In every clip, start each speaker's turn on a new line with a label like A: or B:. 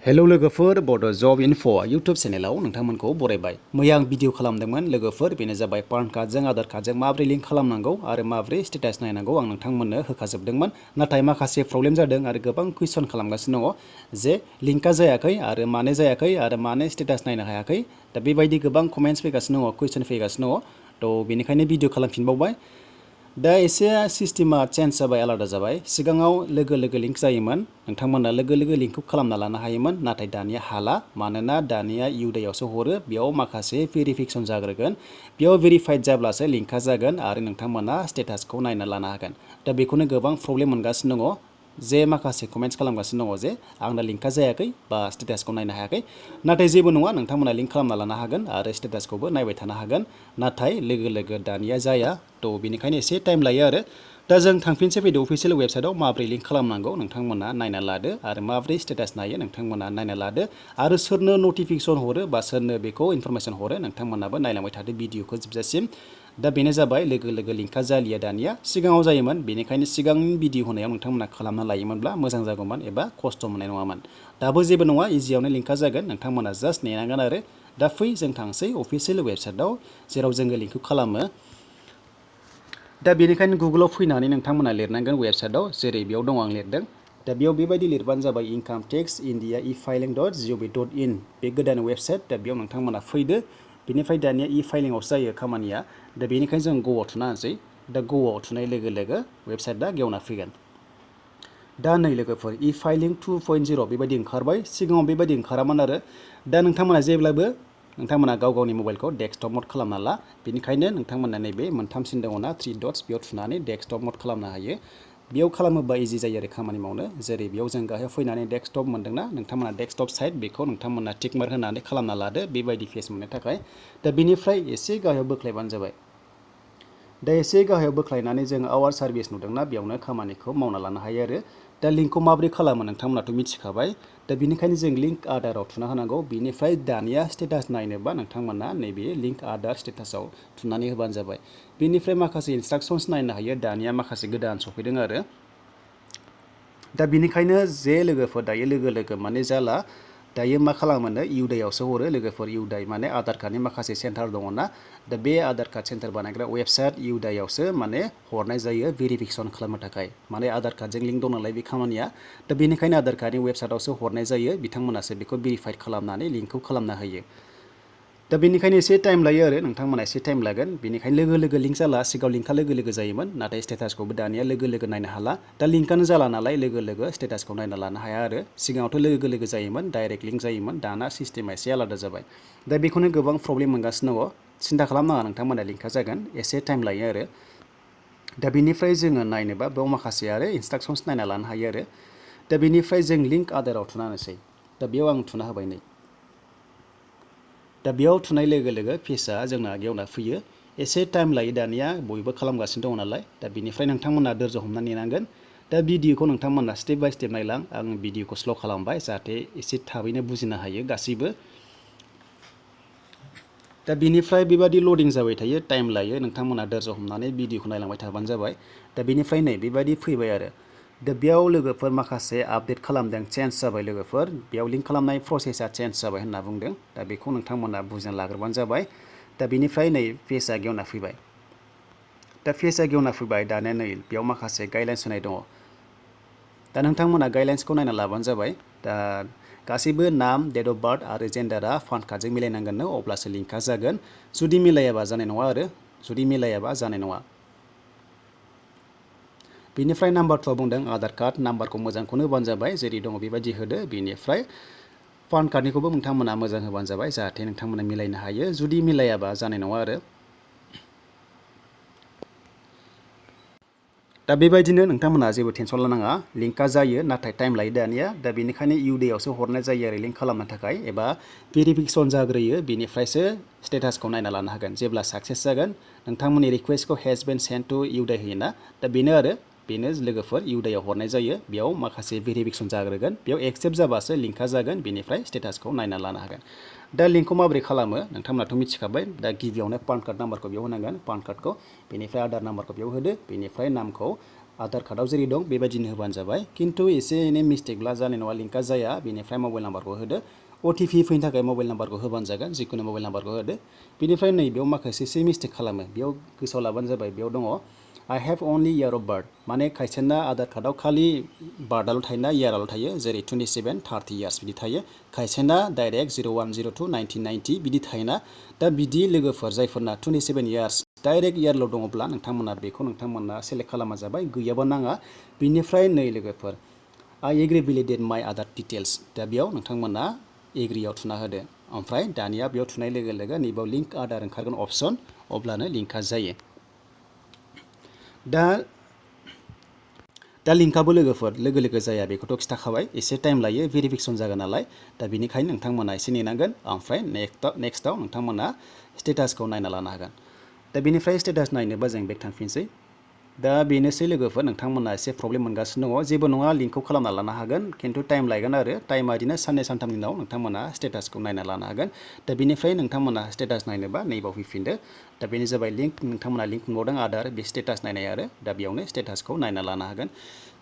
A: Hello लोगोफोर बड' जब enough' YouTube चेनेलाव नोंथांमोनखौ बरायबाय। मैया आं भिडिअ खालामदोंमोन लोगोफोर, बेनो जाबाय पान कार्डजों आधार कार्डजों माबोरै लिंक खालामनांगौ आरो माबोरै स्टेटास नायनांगौ आं नोंथांमोननो होखाजोबदोंमोन। नाथाय माखासे प्रब्लेम जादों आरो गोबां कुइसन खालामगासिनो दङ जे लिंकआ जायाखै आरो मानो जायाखै आरो मानो स्टेटास नायनो हायाखै। दा बेबायदि गोबां कमेन्ट्स फैगासिनो दङ, कुइसन फैगासिनो दङ। थ' बेनिखायनो भिडिअ खालामफिनबावबाय। दा एसे सिस्टेमा चेन्ज जाबाय, आलादा जाबाय। सिगाङाव लोगो लोगो लिंक जायोमोन, नोंथांमोना लोगो लोगो लिंकखौ खालामना लानो हायोमोन। नाथाय दानिया हाला, मानोना दानिया इउदायावसो हरो, बेयाव माखासे भेरिफिकेसन जाग्रोगोन। बेयाव भेरिफाइड जाब्लासो लिंकआ जागोन आरो नोंथांमोना स्टेटासखौ नायना लानो हागोन। दा बेखौनो गोबां प्रब्लेम मोनगासिनो दङ, जे माखासे कमेन्ट्स खालामगासिनो दङ जे आंना लिंकआ जायाखै बा स्टेटासखौ नायनो हायाखै। नाथाय जेबो नङा, नोंथांमोना लिंक खालामना लानो हागोन आरो स्टेटासखौबो नायबाय थानो हागोन। नाथाय लोगो लोगो दानिया जाया, थ' बेनिखायनो एसे टाइम लायो आरो। दा जों थांफिनसै फैदो अफिसियेल वेबसाइटआव माबोरै लिंक खालामनांगौ नोंथांमोना नायना लादो आरो माबोरै स्टेटास नायो नोंथांमोना नायना लादो आरो सोरनो नटिफिकेसन हरो बा सोरनो बेखौ इनफरमेसन हरो नोंथांमोनाबो नायलांबाय थादो भिडिअखौ जोबजासिम। दा बेनो जाबाय लोगो लोगो लिंकआ जालिया दानिया, सिगाङाव जायोमोन। बेनिखायनो सिगांनि भिडिअ होनायाव नोंथांमोना खालामना लायोमोनब्ला मोजां जागौमोन एबा खस्थ' मोननाय नङामोन। दाबो जेबो नङा, इजियावनो लिंकआ जागोन, नोंथांमोना जास्ट नेनांगोन आरो। दा फै जों थांसै अफिसियेल वेबसाइटआव जेराव जोङो लिंकखौ खालामो। दा बेनिखायनो गुगोलाव फैनानै नोंथांमोना लिरनांगोन वेबसाइटआव, जेरै बेयाव दङ आं लिरदों। दा बेयाव बेबायदि लिरबानो जाबाय income tax India E फाइलिं dot जिअभि dot इन, बे गोदान वेबसाइट। दा बेयाव नोंथांमोना फैदो। बेनिफ्राय दानिया इ फाइलिंआवसो जायो खामानिया। दा बेनिखायनो जों ग'आव थुना होनोसै। दा ग'आव थुनाय लोगो लोगो वेबसाइटआ गेवना फैगोन। दा नै लोगोफोर इ फाइलिं 2.0 बेबायदि ओंखारबाय, सिगाङाव बेबायदि ओंखारामोन आरो। दा नोंथांमोना जेब्लाबो नोंथांमोना गाव गावनि मबाइलखौ डेस्कटप मड खालामना ला। बेनिखायनो नोंथांमोना नैबे मोनथामसिन दङना 3 डट्स, बेयाव थुनानै डेस्कटप मड खालामनो हायो। बेयाव खालामोबा इजि जायो आरो खामानि मावनो। जेरै बेयाव जों गाहायाव फैनानै डेस्कटप मोनदोंना, नोंथांमोना डेस्कटप साइड बेखौ नोंथांमोना टिक मार्क होनानै खालामना लादो बेबायदि पेज मोननो थाखाय। दा बेनिफ्राय एसे गाहायाव बोख्लायबानो जाबाय। दा एसे गाहायाव बोख्लायनानै जों आवार सार्भिस नुदोंना, बेयावनो खामानिखौ मावना लानो हायो आरो। दा लिंकखौ माबोरै खालामो नोंथांमोनाथ' मिथिखाबाय। दा बेनिखायनो जों लिंक आधाराव थुना होनांगौ। बेनिफ्राय दानिया स्टेटास नायनोबा नोंथांमोना नैबे लिंक आधार स्टेटासाव थुनानै होबानो जाबाय। बेनिफ्राय माखासे इनस्ट्राक्सन्स नायनो हायो, दानिया माखासे गोदान सफैदों आरो। दा बेनिखायनो जे लोगोफोर दायो लोगो लोगो माने जाला, दायो मा खालामोनो इउदायावसो हरो लोगोफोर। इउदाय माने आधार कार्डनि माखासे सेन्टार दङना, दा बे आधार कार्ड सेन्टार बानायग्रा वेबसाइट इउदायावसो माने हरनाय जायो भेरिफिकेसन खालामनो थाखाय। माने आधार कार्डजों लिंक दं नालाय बे खामानिया। दा बेनिखायनो आधार कार्डनि वेबसाइटआवसो हरनाय जायो, बिथांमोनासो बेखौ भेरिफाइड खालामनानै लिंकखौ खालामना होयो। दा बेनिखायनो एसे टाइम लायो आरो, नोंथांमोना एसे टाइम लागोन। बेनिखायनो लोगो लोगो लिंक जाला, सिगाङाव लिंकआ लोगो लोगो जायोमोन, नाथाय स्टेटासखौबो दानिया लोगो लोगो नायनो हाला। दा लिंकआनो जाला नालाय लोगो लोगो स्टेटासखौ नायना लानो हाया आरो। सिगाङावथ' लोगो लोगो जायोमोन, डाइरेक्ट लिंक जायोमोन, दाना सिस्टेमा एसे आलादा जाबाय। दा बेखौनो गोबां प्रब्लेम मोनगासिनो दङ। सिन्था खालामनाङा, नोंथांमोना लिंकआ जागोन, एसे टाइम लायो आरो। दा बेनिफ्राय जोङो नायनोबा बेयाव माखासे आरो इनस्ट्राक्सन्स नायना लानो हायो आरो। दा बेनिफ्राय जों लिंक आधाराव थुना होनोसै। दा बेयाव आं थुना होबाय नै। दा बेयाव थुनाय लोगो लोगो पेजआ जोंना गेवना फैयो। एसे टाइम लायो, दानिया बयबो खालामगासिनो दङ नालाय। दा बेनिफ्राय नोंथांमोना धोर्ज हमनानै नेनांगोन। दा भिडिअखौ नोंथांमोना स्टेप बाय स्टेप नायलां, आं भिडिअखौ स्ल' खालामबाय जाहाथे एसे थाबैनो बुजिनो हायो गासैबो। दा बेनिफ्राय बेबादि लडिं जाबाय थायो, टाइम लायो, नोंथांमोना धोर्ज हमनानै भिडिअखौ नायलांबाय थाबानो जाबाय। दा बेनिफ्राय नै बेबायदि फैबाय आरो। दा बेयाव लोगोफोर माखासे आपडेट खालामदों, चेन्ज जाबाय लोगोफोर। बेयाव लिंक खालामनाय प्रसेसा चेन्ज जाबाय होनना बुंदों। दा बेखौ नोंथांमोना बुजिना लाग्रोबानो जाबाय। दा बेनिफ्राय नै पेजआ गेवना फैबाय। दा पेजआ गेवना फैबाय, दानिया नै बेयाव माखासे गाइडलाइन्स होनाय दङ। दा नोंथांमोना गाइडलाइन्सखौ नायना लाबानो जाबाय। दा गासैबो नाम, डेट अफ बार्थ आरो जेन्डारा पान कार्डजों मिलायनांगोननो, अब्लासो लिंकआ जागोन। जुदि मिलायाबा जानाय नङा आरो, जुदि मिलायाबा जानाय नङा। बेनिफ्राय नाम्बार 2 बुंदों आधार कार्ड नाम्बारखौ मोजांखौनो होबानो जाबाय, जेरै दङ बेबायदि होदो। बेनिफ्राय पान कार्डनिखौबो नोंथांमोना मोजां होबानो जाबाय, जाहाथे नोंथांमोना मिलायनो हायो। जुदि मिलायाबा जानाय नङा आरो। दा बेबायदिनो नोंथांमोना जेबो टेनसन लानाङा, लिंकआ जायो, नाथाय टाइम लायो दानिया। दा बेनिखायनो इउडेआवसो हरनाय जायो आरो लिंक खालामनो थाखाय, एबा भेरिफिकेसन जाग्रोयो, बेनिफ्रायसो स्टेटासखौ नायना लानो हागोन। जेब्ला साक्सेस जागोन, नोंथांमोननि रिकुवेस्टखौ हेज बिन सेन्ड टु इउडाइ होयोना, दा बेनो आरो। बेनो लोगोफोर इउडाइआव हरनाय जायो, बेयाव माखासे भेरिफिकेसन जाग्रोगोन, बेयाव एक्सेप्ट जाबासो लिंकआ जागोन, बेनिफ्राय स्टेटासखौ नायना लानो हागोन। दा लिंकखौ माबोरै खालामो नोंथांमोनाथ' मिथिखाबाय। दा गिबियावनो पान कार्ड नाम्बारखौ बेयाव होनांगोन, पान कार्डखौ। बेनिफ्राय आधार नाम्बारखौ बेयाव होदो, बेनिफ्राय नामखौ आधार कार्डआव जेरै दं बेबायदिनो होबानो जाबाय खिन्थु एसे एनै मिस्टेकब्ला जानाय नङा लिंकआ जाया बेनिफ्राय मबाइल नाम्बारखौ होदो OTP फैनो थाखाय मबाइल नाम्बारखौ होबानो जागोन जिखुनु मबाइल नाम्बारखौ होदो बेनिफ्राय नै बेयाव माखासे एसे मिस्टेक खालामो बेयाव गोसोआव लाबानो जाबाय बेयाव दङ I have only year of birth माने खायसेना आधार कार्डआव खालि बार्थआल' थायोना इयाराल' थायो जेरै 27 30 इयार्स बिदि थायो खायसेना डाइरेक्ट 0102 1990 बिदि थायोना दा बिदि लोगोफोर जायफोरना 27 इयार्स डाइरेक्ट इयारल' दङब्ला नोंथांमोना बेखौ नोंथांमोना सेलेक्ट खालामा जाबाय गैयाबा नाङा बिनिफ्राय नै लोगोफोर I agree validate my other details दा बेयाव नोंथांमोना एग्रियाव थुना होदो ओमफ्राय दानिया बेयाव थुनाय लोगो लोगो नैबाव लिंक आधार ओंखारगोन अपसन अब्लानो लिंकआ जायो दा लिंकआबो लोगोफोर लोगो लोगो जाया बेखौथ' खिथाखाबाय एसे टाइम लायो भेरिफिकेसन जागोन नालाय दा बेनिखायनो नोंथांमोना एसे नेनांगोन ओमफ्राय नेक्स्टआव नोंथांमोना स्टेटासखौ नायना लानो हागोन दा बेनिफ्राय स्टेटास नायनोबा जों बेक थांफिनसै दा बेनोसै लोगोफोर नोंथांमोना एसे प्रब्लेम मोनगासिनो दङ जेबो नङा लिंकखौ खालामना लानो हागोन खिन्थु टाइम लागोन आरो टाइमा ओरैनो साननै सानथामनि उनाव नोंथांमोना स्टेटासखौ नायना लानो हागोन दा बेनिफ्राय नोंथांमोना स्टेटास नायनोबा नैबाव फैफिनदो दा बेनो जाबाय लिंक नोंथांमोना लिंक मोनबावदों आधार बे स्टेटास नायनाय आरो दा बेयावनो स्टेटासखौ नायना लानो हागोन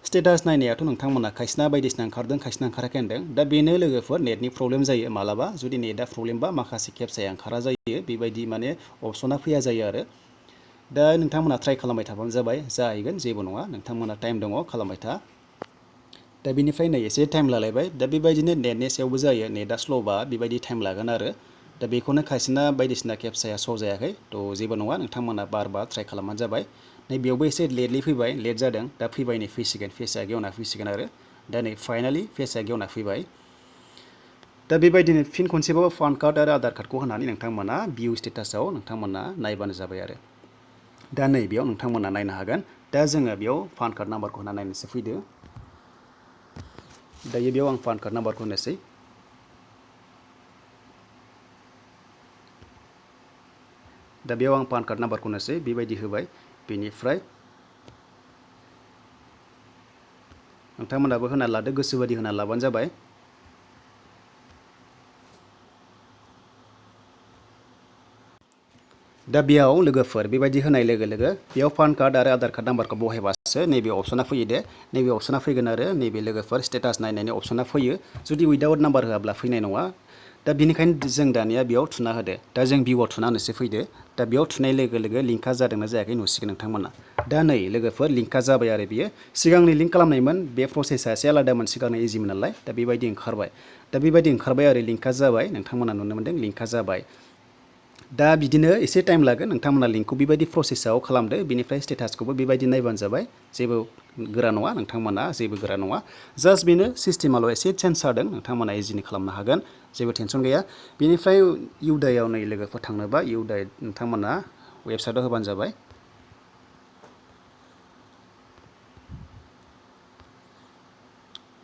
A: स्टेटास नायनायाथ' नोंथांमोना खायसेना बायदिसिना ओंखारदों खायसेना ओंखाराखै होनदों दा बेनो लोगोफोर नेटनि प्रब्लेम जायो मालाबा जुदि नेटआ प्रब्लेमबा माखासे खेबसेया ओंखारा जायो बेबायदि माने अपसना फैया जायो आरो दा नोंथांमोना ट्राइ खालामबाय थाबानो जाबाय जाहैगोन जेबो नङा नोंथांमोना टाइम दङ खालामबाय था दा बेनिफ्राय नै एसे टाइम लालायबाय दा बेबायदिनो नेटनि सायावबो जायो नेटआ स्ल'बा बेबायदि टाइम लागोन आरो दा बेखौनो खायसेना बायदिसिना खेबसेया श' जायाखै थ' जेबो नङा नोंथांमोना बार ट्राइ खालामबानो जाबाय नै बेयावबो एसे लेटलि फैबाय लेट जादों दा फैबाय नै फैसिगोन फेसआ गेवना फैसिगोन आरो दा नै फाइनालि फेसआ गेवना फैबाय दा बेबायदिनो फिन खनसेबाव पान कार्ड आरो आधार कार्डखौ होनानै नोंथांमोना भिउ स्टेटासआव नोंथांमोना नायबानो जाबाय आरो दा नै बेयाव नोंथांमोना नायनो हागोन दा जोङो बेयाव पान कार्ड नाम्बारखौ होना नायनोसै फैदो दायो बेयाव आं पान कार्ड नाम्बारखौ होनोसै दा बेयाव आं पान कार्ड नाम्बारखौ होनोसै बेबायदि होबाय बेनिफ्राय नोंथांमोनाबो होना लादो गोसोबायदि होना लाबानो जाबाय दा बेयाव लोगोफोर बेबायदि होनाय लोगो लोगो बेयाव पान कार्ड आरो आधार कार्ड नाम्बारखौ बहायबासो नैबे अपसना फैयो दे नैबे अपसना फैगोन आरो नैबे लोगोफोर स्टेटास नायनायनि अपसना फैयो जुदि उइदाउट नाम्बार होआब्ला फैनाय नङा दा बेनिखायनो जों दानिया बेयाव थुना होदो दा जों भिउआव थुना होनोसो फैदो दा बेयाव थुनाय लोगो लोगो लिंकआ जादोंना जायाखै नुसिगोन नोंथांमोना दा नै लोगोफोर लिंकआ जाबाय आरो बियो सिगांनि लिंक खालामनायमोन बे प्रसेसा एसे आलादामोन सिगांनि इजिमोन नालाय दा बेबायदि ओंखारबाय आरो लिंकआ जाबाय नोंथांमोना नुनो मोनदों लिंकआ जाबाय दा बिदिनो एसे टाइम लागोन नोंथांमोना लिंकखौ बेबायदि प्रसेसआव खालामदो बेनिफ्राय स्टेटासखौबो बेबायदि नायबानो जाबाय जेबो गोरा नङा नोंथांमोना जेबो गोरा नङा जास्ट बेनो सिस्टेमाल' एसे चेन्ज जादों नोंथांमोना इजिनि खालामनो हागोन जेबो टेनसन गैया बेनिफ्राय इउडाइआव नै लोगोफोर थांनोबा इउडाइ नोंथांमोना वेबसाइटआव होबानो जाबाय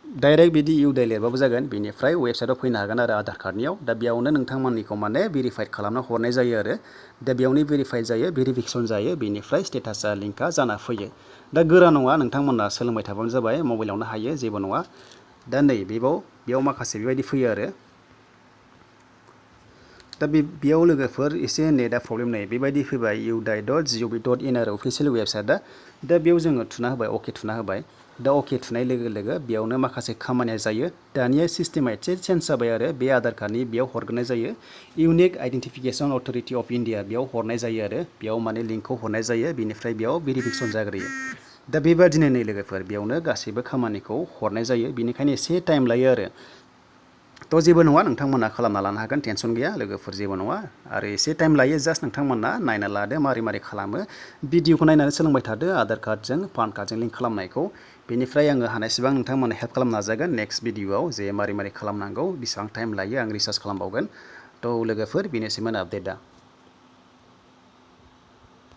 A: डाइरेक्ट बिदि इउडाइ लिरबाबो जागोन बेनिफ्राय वेबसाइटआव फैनो हागोन आरो आधार कार्डनियाव दा बेयावनो नोंथांमोननिखौ माने भेरिफाइड खालामना हरनाय जायो आरो दा बेयावनो भेरिफाइड जायो भेरिफिकेसन जायो बेनिफ्राय स्टेटासआ लिंकआ जाना फैयो दा गोरा नङा नोंथांमोना सोलोंबाय थाबानो जाबाय मबाइलावनो हायो जेबो नङा दा नै बेयाव माखासे बेबायदि फैयो आरो दा बेयाव लोगोफोर एसे नेटआ प्रब्लेम नै बेबायदि फैबाय iudai.gov.in आरो अफिसियेल वेबसाइटआ दा बेयाव जोङो थुना होबाय अके थुना होबाय दा अके थुनाय लोगो लोगो बेयावनो माखासे खामानिया जायो दानिया सिस्टेमा एसे चेन्ज जाबाय आरो बे आधार कार्डनि बेयाव हरग्रोनाय जायो unique identification authority of India बेयाव हरनाय जायो आरो बेयाव माने लिंकखौ हरनाय जायो बेनिफ्राय बेयाव भेरिफिकेसन जाग्रोयो दा बेबादिनो नै लोगोफोर बेयावनो गासैबो खामानिखौ हरनाय जायो बेनिखायनो एसे टाइम लायो आरो थ' जेबो नङा नोंथांमोना खालामना लानो हागोन टेनसन गैया लोगोफोर जेबो नङा आरो एसे टाइम लायो जास्ट नोंथांमोना नायना लादो मारै खालामो भिडिअखौ नायनानै सोलोंबाय थादो आधार कार्डजों पान कार्डजों लिंक खालामनायखौ बेनिफ्राय आङो हानायसेबां नोंथांमोना हेल्प खालामनो नाजागोन नेक्स्ट भिडिअआव जे मारै खालामनांगौ बेसेबां टाइम लायो आं रिसार्च खालामबावगोन थ' लोगोफोर बेनोसैमोन आपडेटआ